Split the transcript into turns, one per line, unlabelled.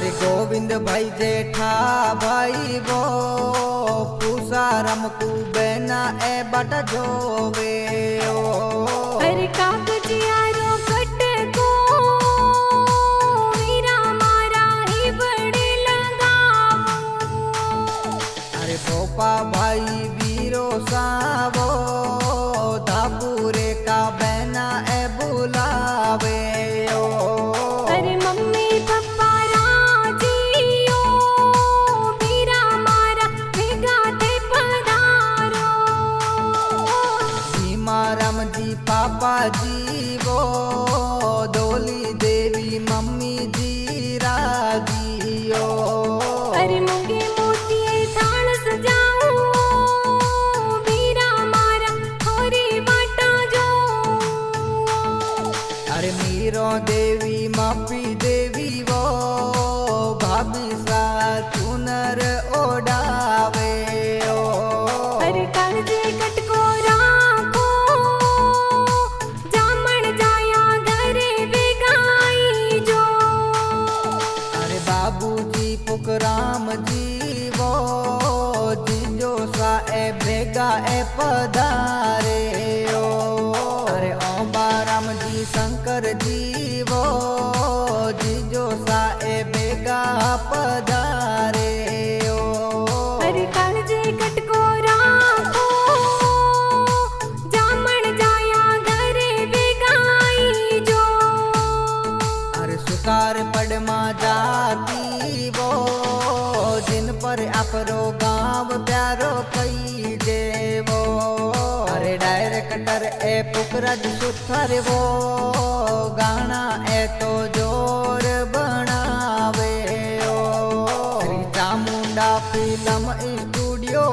अरे गोविंद भाई जेठा भाई वो पूसा रमकू बेना ए बट जोवे ओ
अरे कागजियारो कट को वीरा मारा ही बड़े लगावो।
अरे भोपा भाई वीरो सावो धापुरे का बेना ए बुलावे ओ
अरे मम्मी पप्पा राजियो वीरा मारा भेगा थे पधारो।
सीमाराम जी पापा जी वो डोली देवी मम्मी जी राजियो
अरे मुंगे मोतिये थाल सजाओ वीरा मारा थोरी बाटा जो।
अरे मीरो देवी मापी देवी वो भाभी सा चुनर ओडावे ओ
अरे काळजे कटको राखो जामण जाया घरे बेगाई जो।
अरे बाबूजी पुकराम जी वो जीजो सा ए भेगा ए पधारे ओ अरे ओ बाराम जी शंकर जी वो जीजो सा ए भेगा पधारे ओ
अरे काळजे कटको राखो जामण जाया घरे बेगाई जो।
अरे सुकार पड़मा जाती वो जिन पर आपरो गांव प्यारो कई देवो अरे डायरेक्टर ए पुकरज सुथर वो गाना ए तो जोर बनावे ओ श्री चामुंडा फिल्म स्टूडियो